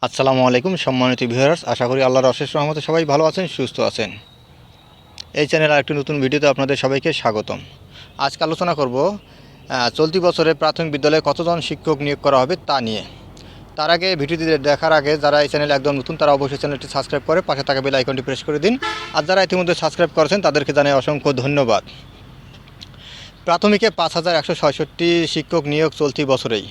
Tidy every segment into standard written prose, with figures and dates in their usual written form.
আসসালামু আলাইকুম সম্মানিত ভিউয়ার্স, আশা করি আল্লাহর অশেষ রহমতে সবাই ভালো আছেন, সুস্থ আছেন। এই চ্যানেলে আরেকটি নতুন ভিডিওতে আপনাদের সবাইকে স্বাগতম। আজকে আলোচনা করব চলতি বছরে প্রাথমিক বিদ্যালয়ে কতজন শিক্ষক নিয়োগ করা হবে তা নিয়ে। তার আগে ভিডিওটি দেখার আগে যারা এই চ্যানেলে একদম নতুন তারা অবশ্যই চ্যানেলটি সাবস্ক্রাইব করে পাশে থাকা বেল আইকনটি প্রেস করে দিন। আর যারা ইতিমধ্যে সাবস্ক্রাইব করেছেন তাদেরকে জানাই অসংখ্য ধন্যবাদ। প্রাথমিকে ৫,১৬৬ শিক্ষক নিয়োগ চলতি বছরেই।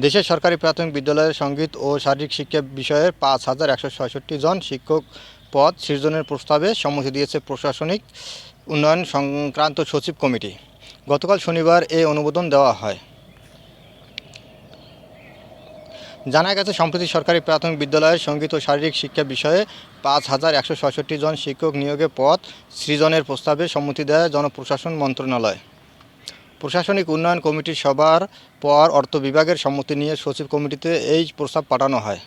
দেশের সরকারি প্রাথমিক বিদ্যালয়ের সঙ্গীত ও শারীরিক শিক্ষা বিষয়ে ৫,১৬৬ জন শিক্ষক পদ সৃজনের প্রস্তাবে সম্মতি দিয়েছে প্রশাসনিক উন্নয়ন সংক্রান্ত সচিব কমিটি। গতকাল শনিবার এই অনুমোদন দেওয়া হয়। জানা গেছে, সম্প্রতি সরকারি প্রাথমিক বিদ্যালয়ের সঙ্গীত ও শারীরিক শিক্ষা বিষয়ে ৫,১৬৬ জন শিক্ষক নিয়োগে পদ সৃজনের প্রস্তাবে সম্মতি দেয় জনপ্রশাসন মন্ত্রণালয়। প্রশাসনিক উন্নয়ন কমিটির সভার পর অর্থ বিভাগের সম্মতি নিয়ে সচিব কমিটিতে এই প্রস্তাব পাঠানো হয়।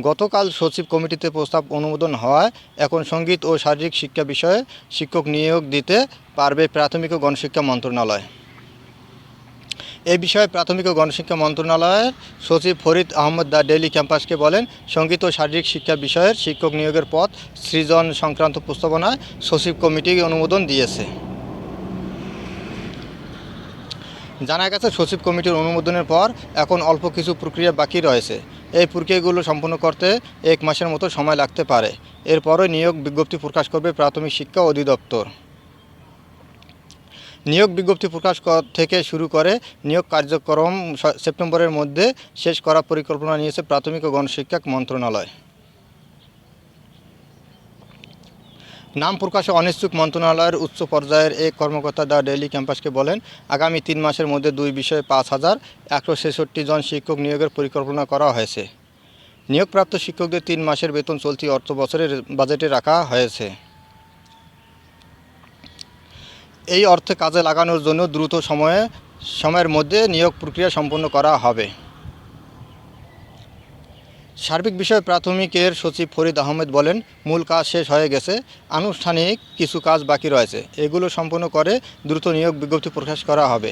গতকাল সচিব কমিটিতে প্রস্তাব অনুমোদন হওয়ায় এখন সঙ্গীত ও শারীরিক শিক্ষা বিষয়ে শিক্ষক নিয়োগ দিতে পারবে প্রাথমিক ও গণশিক্ষা মন্ত্রণালয়। এই বিষয়ে প্রাথমিক ও গণশিক্ষা মন্ত্রণালয়ের সচিব ফরিদ আহমদ দ্য ডেইলি ক্যাম্পাসকে বলেন, সঙ্গীত ও শারীরিক শিক্ষা বিষয়ের শিক্ষক নিয়োগের পদ সৃজন সংক্রান্ত প্রস্তাবনায় সচিব কমিটি অনুমোদন দিয়েছে। জানা গেছে, সচিব কমিটির অনুমোদনের পর এখন অল্প কিছু প্রক্রিয়া বাকি রয়েছে। এই প্রক্রিয়াগুলো সম্পন্ন করতে 1 মাসের মতো সময় লাগতে পারে। এরপরই নিয়োগ বিজ্ঞপ্তি প্রকাশ করবে প্রাথমিক শিক্ষা অধিদপ্তর। নিয়োগ বিজ্ঞপ্তি প্রকাশ থেকে শুরু করে নিয়োগ কার্যক্রম সেপ্টেম্বরের মধ্যে শেষ করার পরিকল্পনা নিয়েছে প্রাথমিক ও গণশিক্ষা মন্ত্রণালয়। নাম প্রকাশে অনিচ্ছুক মন্ত্রণালয়ের উচ্চ পর্যায়ের এক কর্মকর্তা দ্য ডেইলি ক্যাম্পাসকে বলেন, আগামী 3 মাসের মধ্যে 2 বিষয়ে ৫,১৬৬ জন শিক্ষক নিয়োগের পরিকল্পনা করা হয়েছে। নিয়োগপ্রাপ্ত শিক্ষকদের 3 মাসের বেতন চলতি অর্থ বছরের বাজেটে রাখা হয়েছে। এই অর্থ কাজে লাগানোর জন্য দ্রুত সময়ের মধ্যে নিয়োগ প্রক্রিয়া সম্পন্ন করা হবে। সার্বিক বিষয়ে প্রাথমিকের সচিব ফরিদ আহমেদ বলেন, মূল কাজ শেষ হয়ে গেছে, আনুষ্ঠানিক কিছু কাজ বাকি রয়েছে। এগুলো সম্পন্ন করে দ্রুত নিয়োগ বিজ্ঞপ্তি প্রকাশ করা হবে।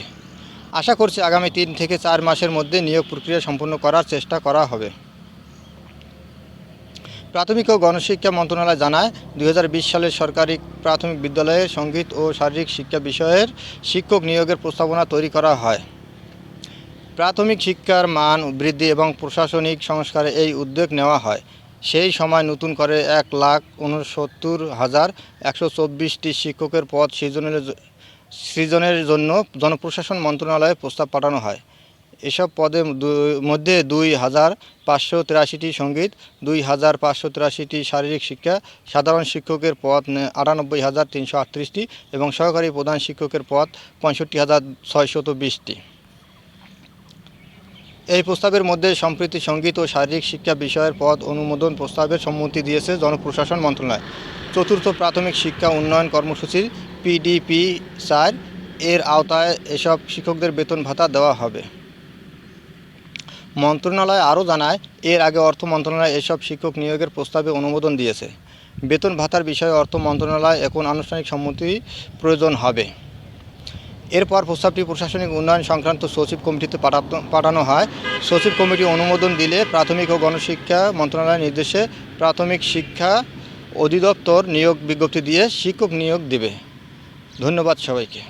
আশা করছি আগামী 3 থেকে 4 মাসের মধ্যে নিয়োগ প্রক্রিয়া সম্পন্ন করার চেষ্টা করা হবে। প্রাথমিক ও গণশিক্ষা মন্ত্রণালয় জানায়, 2020 সালের সরকারি প্রাথমিক বিদ্যালয়ে সঙ্গীত ও শারীরিক শিক্ষা বিষয়ের শিক্ষক নিয়োগের প্রস্তাবনা তৈরি করা হয়। প্রাথমিক শিক্ষার মান বৃদ্ধি এবং প্রশাসনিক সংস্কারে এই উদ্যোগ নেওয়া হয়। সেই সময় নতুন করে 1,69,124টি শিক্ষকের পদ সৃজনের জন্য জনপ্রশাসন মন্ত্রণালয়ে প্রস্তাব পাঠানো হয়। এসব পদের মধ্যে 2,583টি সঙ্গীত, 2,583টি শারীরিক শিক্ষা, সাধারণ শিক্ষকের পদ 98,338টি এবং সহকারী প্রধান শিক্ষকের পদ 65,620টি। এই প্রস্তাবের মধ্যে সম্প্রতি সঙ্গীত ও শারীরিক শিক্ষা বিষয়ের পদ অনুমোদন প্রস্তাবের সম্মতি দিয়েছে জনপ্রশাসন মন্ত্রণালয়। চতুর্থ প্রাথমিক শিক্ষা উন্নয়ন কর্মসূচির PDP-4 এর আওতায় এসব শিক্ষকদের বেতন ভাতা দেওয়া হবে। মন্ত্রণালয় আরও জানায়, এর আগে অর্থ মন্ত্রণালয় এসব শিক্ষক নিয়োগের প্রস্তাবে অনুমোদন দিয়েছে। বেতন ভাতার বিষয়ে অর্থ মন্ত্রণালয় এখন আনুষ্ঠানিক সম্মতি প্রয়োজন হবে। এরপর প্রস্তাবটি প্রশাসনিক উন্নয়ন সংক্রান্ত সচিব কমিটিতে পাঠানো হয়। সচিব কমিটি অনুমোদন দিলে প্রাথমিক ও গণশিক্ষা মন্ত্রণালয়ের নির্দেশে প্রাথমিক শিক্ষা অধিদপ্তর নিয়োগ বিজ্ঞপ্তি দিয়ে শিক্ষক নিয়োগ দেবে। ধন্যবাদ সবাইকে।